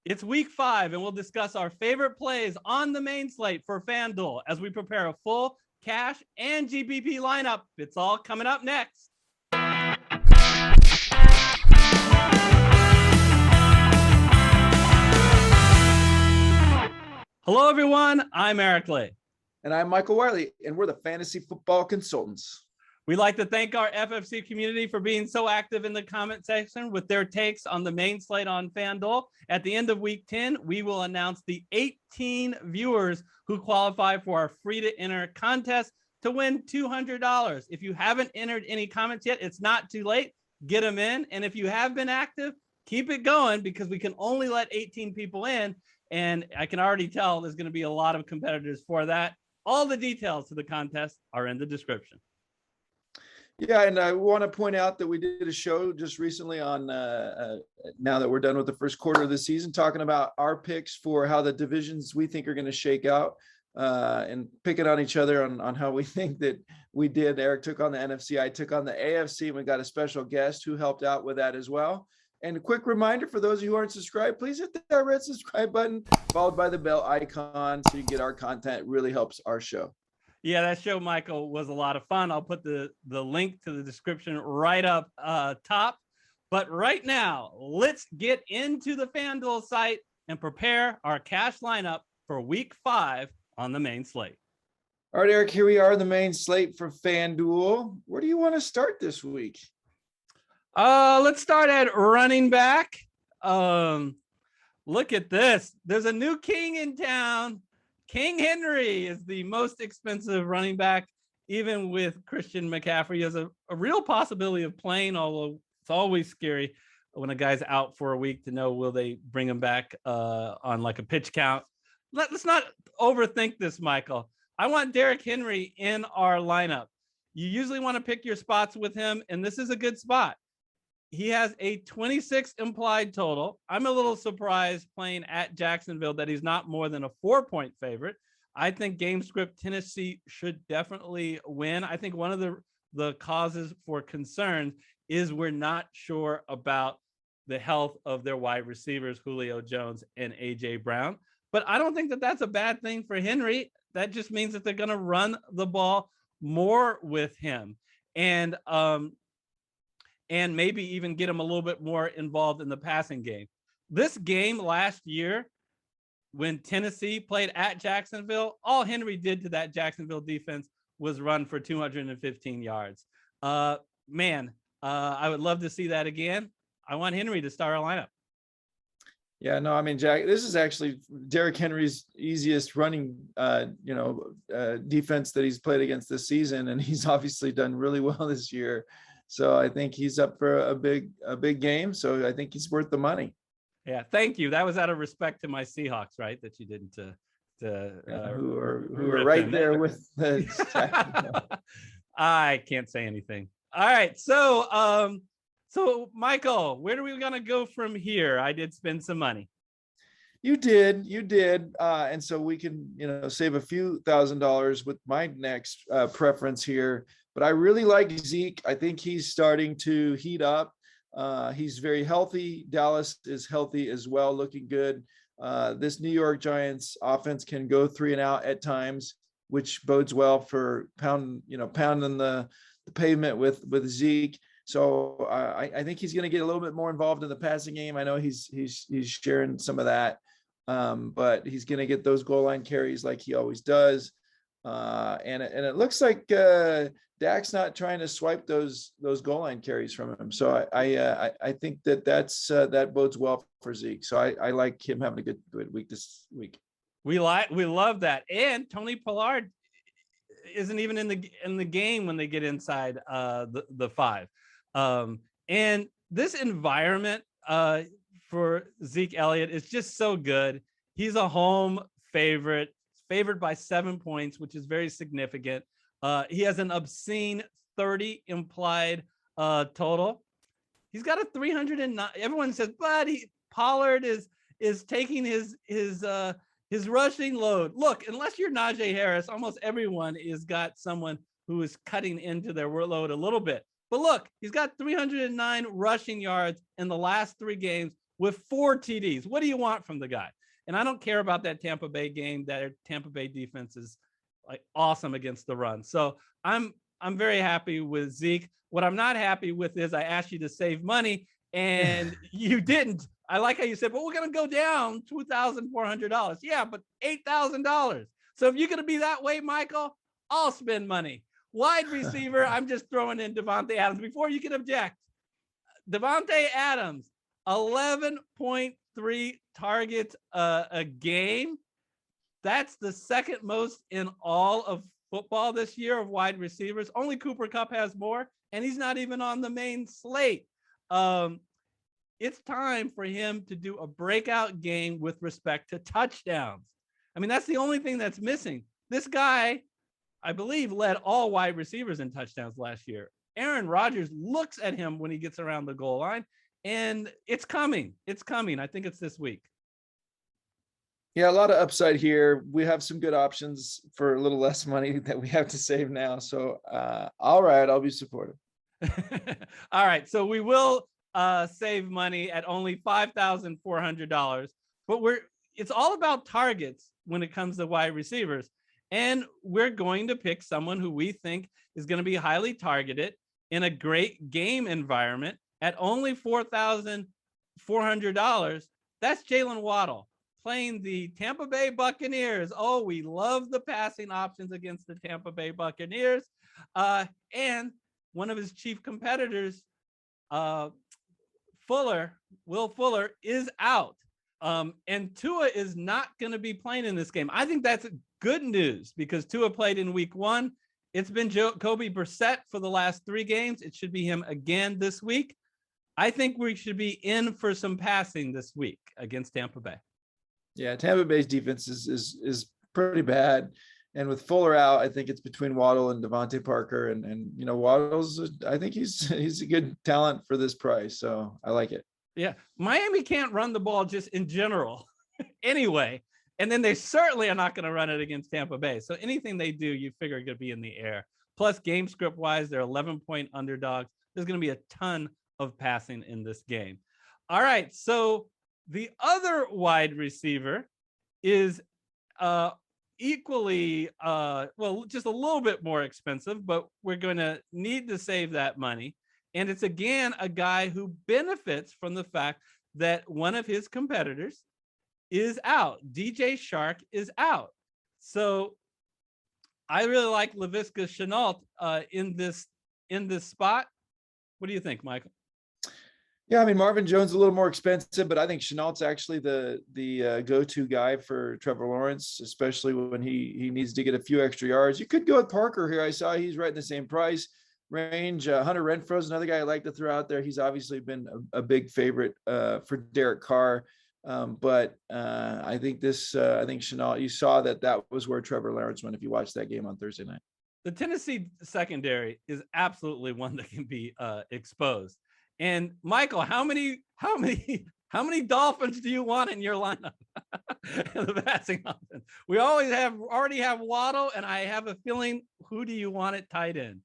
It's week 5, and we'll discuss our favorite plays on the main slate for FanDuel as we prepare a full cash and GPP lineup. It's all coming up next. Hello, everyone. I'm Eric Lay. And I'm Michael Wiley, and we're the Fantasy Football Consultants. We'd like to thank our FFC community for being so active in the comment section with their takes on the main slate on FanDuel. At the end of week 10, we will announce the 18 viewers who qualify for our free-to-enter contest to win $200. If you haven't entered any comments yet, it's not too late. Get them in. And if you have been active, keep it going because we can only let 18 people in. And I can already tell there's going to be a lot of competitors for that. All the details to the contest are in the description. Yeah, and I want to point out that we did a show just recently on now that we're done with the first quarter of the season, talking about our picks for how the divisions we think are going to shake out and picking on each other on how we think that we did. Eric took on the NFC, I took on the AFC, and we got a special guest who helped out with that as well. And a quick reminder for those of you who aren't subscribed, please hit that red subscribe button followed by the bell icon so you get our content. It really helps our show. Yeah, that show, Michael, was a lot of fun. I'll put the link to the description right up top. But right now, let's get into the FanDuel site and prepare our cash lineup for week 5 on the main slate. All right, Eric, here we are, the main slate for FanDuel. Where do you want to start this week? Let's start at running back. Look at this. There's a new king in town. King Henry is the most expensive running back, even with Christian McCaffrey. He has a real possibility of playing, although it's always scary when a guy's out for a week to know, will they bring him back on like a pitch count? Let's not overthink this, Michael. I want Derrick Henry in our lineup. You usually want to pick your spots with him, and this is a good spot. He has a 26 implied total. I'm a little surprised playing at Jacksonville that he's not more than a 4-point favorite. I think game script Tennessee should definitely win. I think one of the causes for concern is we're not sure about the health of their wide receivers, Julio Jones and A.J. Brown. But I don't think that that's a bad thing for Henry. That just means that they're going to run the ball more with him. And maybe even get him a little bit more involved in the passing game. This game last year, when Tennessee played at Jacksonville, all Henry did to that Jacksonville defense was run for 215 yards. I would love to see that again. I want Henry to start our lineup. Yeah, no, I mean, Jack, this is actually Derrick Henry's easiest running, defense that he's played against this season, and he's obviously done really well this year. So I think he's up for a big game. So I think he's worth the money. Yeah, thank you. That was out of respect to my Seahawks, right? That you didn't who are right there with the. I can't say anything. All right, so Michael, where are we gonna go from here? I did spend some money. You did, and so we can save a few $1,000s with my next preference here. But I really like Zeke. I think he's starting to heat up. He's very healthy. Dallas is healthy as well, looking good. This New York Giants offense can go 3 and out at times, which bodes well for pounding the pavement with Zeke. So I think he's going to get a little bit more involved in the passing game. I know he's sharing some of that, but he's going to get those goal line carries like he always does. And it looks like Dak's not trying to swipe those goal line carries from him. So I think that bodes well for Zeke. So I like him having a good week this week. We love that. And Tony Pollard isn't even in the game when they get inside the 5. And this environment for Zeke Elliott is just so good. He's a home favored by 7 points, which is very significant. He has an obscene 30 implied total. He's got a 309. Everyone says, but Pollard is taking his rushing load. Look, unless you're Najee Harris, almost everyone is got someone who is cutting into their workload a little bit. But look, he's got 309 rushing yards in the last 3 games with 4 TDs. What do you want from the guy? And I don't care about that Tampa Bay game. That Tampa Bay defense is like awesome against the run. So I'm very happy with Zeke. What I'm not happy with is I asked you to save money and you didn't. I like how you said, but we're going to go down $2,400. Yeah, but $8,000. So if you're going to be that way, Michael, I'll spend money. Wide receiver, I'm just throwing in Davante Adams before you can object. Davante Adams, 11.3 targets a game. That's the second most in all of football this year of wide receivers. Only Cooper Kupp has more, and he's not even on the main slate. It's time for him to do a breakout game with respect to touchdowns. I mean, that's the only thing that's missing. This guy, I believe, led all wide receivers in touchdowns last year. Aaron Rodgers looks at him when he gets around the goal line, and it's coming. It's coming. I think it's this week. Yeah, a lot of upside here. We have some good options for a little less money that we have to save now. So, all right, I'll be supportive. All right, so we will save money at only $5,400, but it's all about targets when it comes to wide receivers. And we're going to pick someone who we think is going to be highly targeted in a great game environment at only $4,400. That's Jalen Waddle playing the Tampa Bay Buccaneers. Oh, we love the passing options against the Tampa Bay Buccaneers. And one of his chief competitors, Will Fuller, is out. And Tua is not going to be playing in this game. I think that's good news because Tua played in week 1. It's been Jacoby Brissett for the last 3 games. It should be him again this week. I think we should be in for some passing this week against Tampa Bay. Yeah, Tampa Bay's defense is pretty bad. And with Fuller out, I think it's between Waddle and Devontae Parker. And you know, Waddle's, I think he's a good talent for this price. So I like it. Yeah. Miami can't run the ball just in general anyway. And then they certainly are not going to run it against Tampa Bay. So anything they do, you figure it could be in the air. Plus, game script wise, they're 11-point underdogs. There's going to be a ton of passing in this game. All right. So the other wide receiver is equally, just a little bit more expensive, but we're going to need to save that money. And it's, again, a guy who benefits from the fact that one of his competitors is out. DJ Shark is out. So I really like Laviska Shenault in this spot. What do you think, Michael? Yeah, I mean, Marvin Jones is a little more expensive, but I think Chenault's actually the go-to guy for Trevor Lawrence, especially when he needs to get a few extra yards. You could go with Parker here. I saw he's right in the same price range. Hunter Renfro's another guy I like to throw out there. He's obviously been a big favorite for Derek Carr. But I think Shenault, you saw that was where Trevor Lawrence went if you watched that game on Thursday night. The Tennessee secondary is absolutely one that can be exposed. And Michael, how many Dolphins do you want in your lineup? The passing offense. We already have Waddle, and I have a feeling, who do you want at tight end?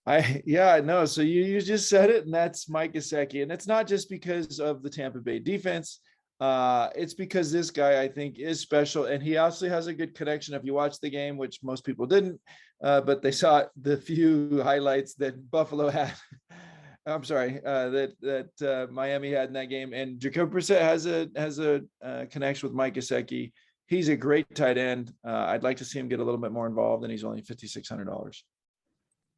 No. So you just said it, and that's Mike Gesicki. And it's not just because of the Tampa Bay defense. It's because this guy, I think, is special, and he also has a good connection. If you watch the game, which most people didn't, but they saw the few highlights that Buffalo had. I'm sorry, that Miami had in that game, and Jacoby Brissett has a connection with Mike Gesicki. He's a great tight end. I'd like to see him get a little bit more involved, and he's only $5,600.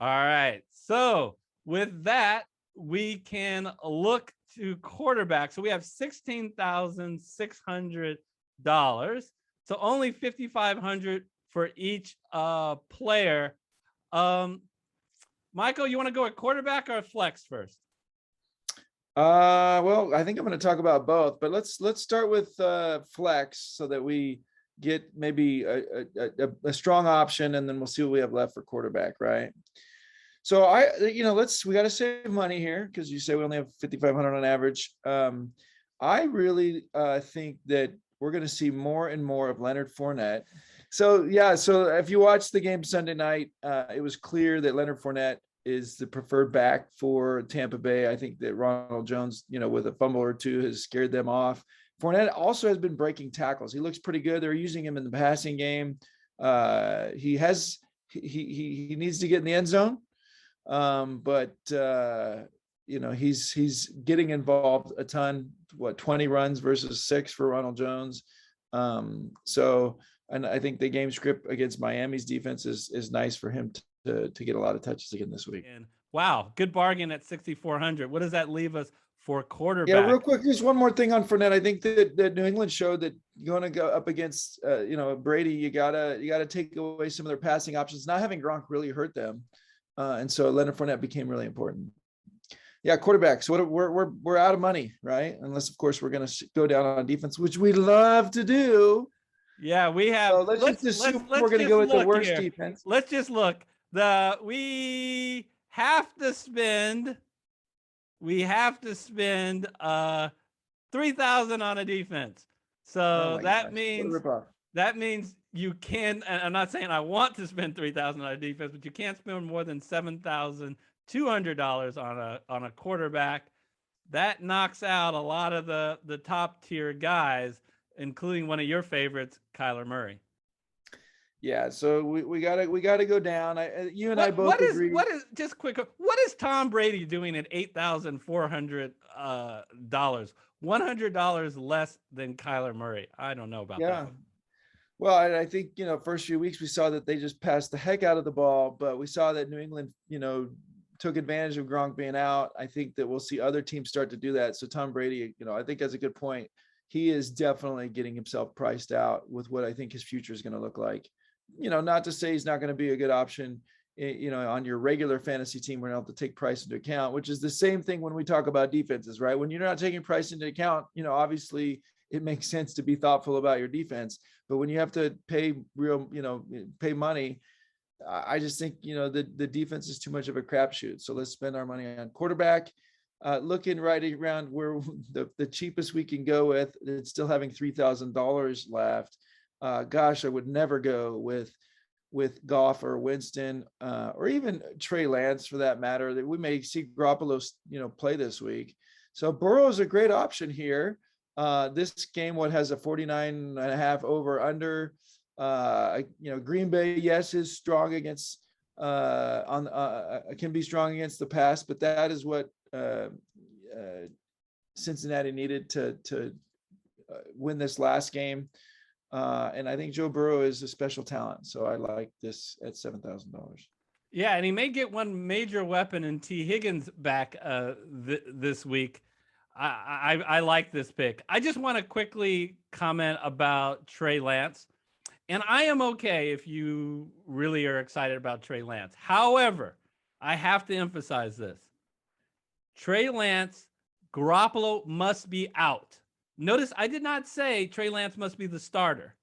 All right. So with that, we can look to quarterback. So we have $16,600. So only $5,500 for each player. Michael, you want to go at quarterback or flex first? Well, I think I'm going to talk about both, but let's start with flex so that we get maybe a strong option, and then we'll see what we have left for quarterback, right? So we got to save money here because you say we only have 5,500 on average. I really think that we're going to see more and more of Leonard Fournette. So if you watch the game Sunday night, it was clear that Leonard Fournette is the preferred back for Tampa Bay. I think that Ronald Jones, with a fumble or two, has scared them off. Fournette also has been breaking tackles. He looks pretty good. They're using him in the passing game. He needs to get in the end zone, but he's getting involved a ton. 20 runs versus 6 for Ronald Jones. And I think the game script against Miami's defense is nice for him to get a lot of touches again this week. And wow, good bargain at 6,400. What does that leave us for quarterback? Yeah, real quick, just one more thing on Fournette. I think that New England showed that going to go up against Brady, you gotta take away some of their passing options. Not having Gronk really hurt them, and so Leonard Fournette became really important. Yeah, quarterbacks. We're out of money, right? Unless of course we're gonna go down on defense, which we love to do. Yeah, we have. So let's just assume we're going to go with the worst defense. Let's just look. We have to spend. We have to spend 3,000 on a defense. So that means you can. And I'm not saying I want to spend 3,000 on a defense, but you can't spend more than $7,200 on a quarterback. That knocks out a lot of the top tier guys, including one of your favorites, Kyler Murray. Yeah, so we gotta go down. You and I both agree. What is just quick? What is Tom Brady doing at $8,400? $100 less than Kyler Murray. I don't know about that one. Well, I think first few weeks we saw that they just passed the heck out of the ball, but we saw that New England took advantage of Gronk being out. I think that we'll see other teams start to do that. So Tom Brady, I think that's a good point. He is definitely getting himself priced out with what I think his future is going to look like. Not to say he's not going to be a good option, on your regular fantasy team. We're going to have to take price into account, which is the same thing when we talk about defenses, right? When you're not taking price into account, obviously it makes sense to be thoughtful about your defense. But when you have to pay pay money, I just think, the defense is too much of a crapshoot. So let's spend our money on quarterback. Looking right around where the cheapest we can go with, it's still having $3,000 left. Gosh, I would never go with Goff or Winston, or even Trey Lance for that matter. That we may see Garoppolo, play this week. So Burrow is a great option here. This game, has a 49.5 over under. Green Bay, yes, is strong against can be strong against the pass, but that is what Cincinnati needed to win this last game. And I think Joe Burrow is a special talent. So I like this at $7,000. Yeah, and he may get one major weapon in T. Higgins back this week. I like this pick. I just want to quickly comment about Trey Lance. And I am okay if you really are excited about Trey Lance. However, I have to emphasize this. Trey Lance, Garoppolo must be out. Notice I did not say Trey Lance must be the starter.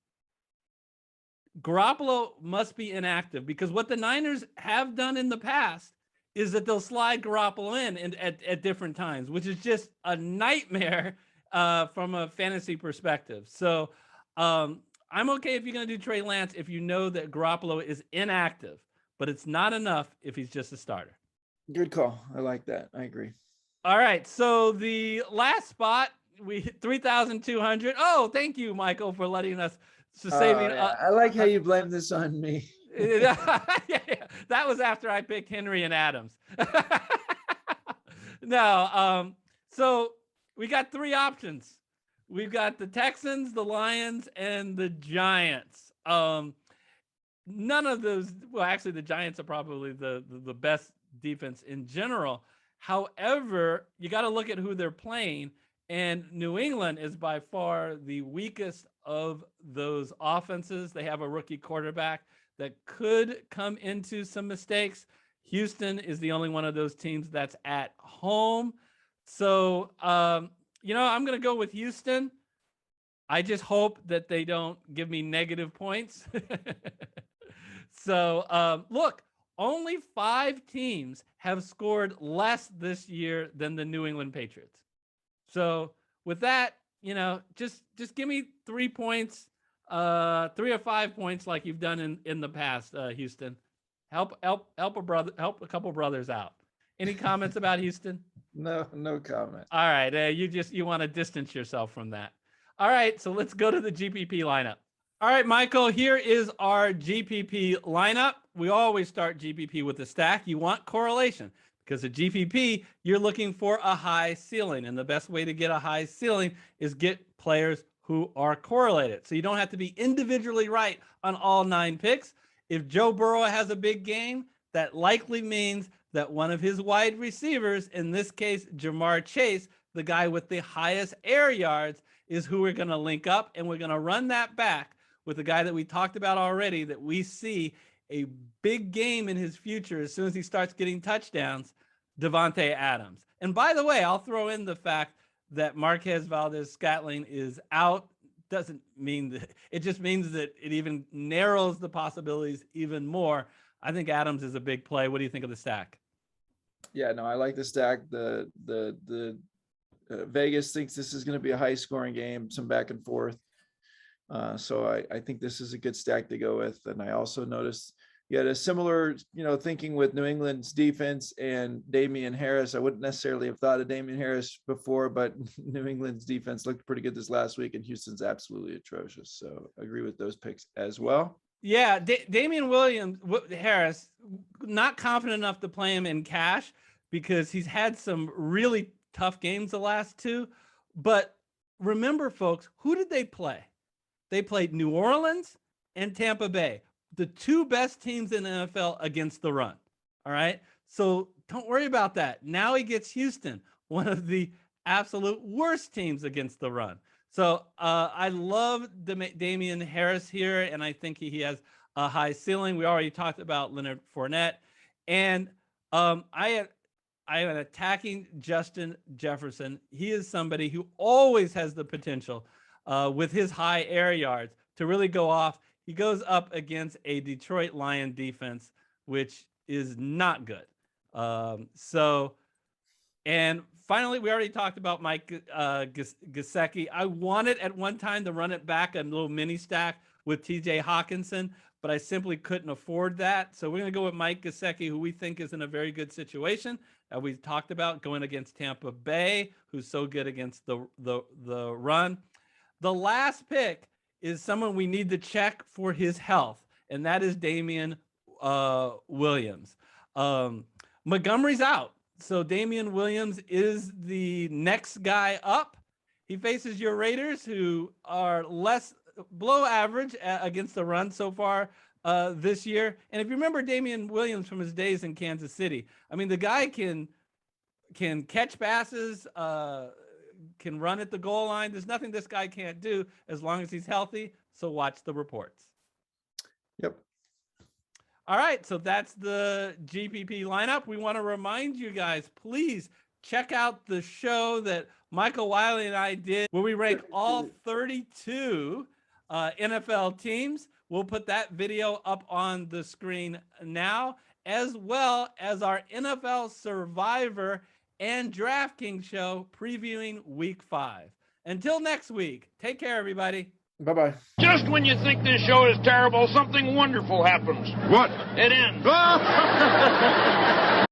Garoppolo must be inactive, because what the Niners have done in the past is that they'll slide Garoppolo in at different times, which is just a nightmare from a fantasy perspective. So I'm okay if you're going to do Trey Lance if you know that Garoppolo is inactive, but it's not enough if he's just a starter. Good call. I like that. I agree. All right. So the last spot, 3,200. Oh, thank you, Michael, for letting us saving. I like how you blame this on me. Yeah. That was after I picked Henry and Adams. No. So we got 3 options. We've got the Texans, the Lions, and the Giants. None of those. Well, actually, the Giants are probably the best defense in general. However, you got to look at who they're playing. And New England is by far the weakest of those offenses. They have a rookie quarterback that could come into some mistakes. Houston is the only one of those teams that's at home. So, I'm going to go with Houston. I just hope that they don't give me negative points. So, look, only 5 teams have scored less this year than the New England Patriots. So with that, just give me 3 points, 3 or 5 points like you've done in the past, Houston. Help a couple brothers out. Any comments about Houston? No comment. All right, you want to distance yourself from that. All right, so let's go to the GPP lineup. All right, Michael, here is our GPP lineup. We always start GPP with a stack. You want correlation because at GPP, you're looking for a high ceiling. And the best way to get a high ceiling is get players who are correlated. So you don't have to be individually right on all 9 picks. If Joe Burrow has a big game, that likely means that one of his wide receivers, in this case, Jamar Chase, the guy with the highest air yards, is who we're going to link up. And we're going to run that back with the guy that we talked about already, that we see a big game in his future as soon as he starts getting touchdowns, Devontae Adams. And by the way, I'll throw in the fact that Marquez Valdez-Scantling is out. Doesn't mean that, it just means that it even narrows the possibilities even more. I think Adams is a big play. What do you think of the stack? Yeah, no, I like the stack. The Vegas thinks this is going to be a high scoring game, some back and forth. So I think this is a good stack to go with. And I also noticed you had a similar, thinking with New England's defense and Damian Harris. I wouldn't necessarily have thought of Damian Harris before, but New England's defense looked pretty good this last week, and Houston's absolutely atrocious. So I agree with those picks as well. Yeah, Damian Harris, not confident enough to play him in cash because he's had some really tough games the last 2. But remember, folks, who did they play? They played New Orleans and Tampa Bay, the 2 best teams in the NFL against the run. All right. So don't worry about that. Now he gets Houston, one of the absolute worst teams against the run. So I love Damian Harris here, and I think he has a high ceiling. We already talked about Leonard Fournette. And I am attacking Justin Jefferson. He is somebody who always has the potential with his high air yards to really go off. He goes up against a Detroit Lion defense, which is not good. And finally, we already talked about Mike Gesicki. I wanted at one time to run it back a little mini stack with TJ Hawkinson, but I simply couldn't afford that. So we're going to go with Mike Gesicki, who we think is in a very good situation. We talked about going against Tampa Bay, who's so good against the run. The last pick is someone we need to check for his health, and that is Damian Williams. Montgomery's out, so Damian Williams is the next guy up. He faces your Raiders, who are below average against the run so far this year. And if you remember Damian Williams from his days in Kansas City, I mean, the guy can catch passes, can run at the goal line. There's nothing this guy can't do as long as he's healthy. So watch the reports. Yep. All right. So that's the GPP lineup. We want to remind you guys, please check out the show that Michael Wiley and I did where we rank all 32 NFL teams. We'll put that video up on the screen now, as well as our NFL Survivor and DraftKings show previewing Week 5. Until next week, take care, everybody. Bye-bye. Just when you think this show is terrible, something wonderful happens. What? It ends.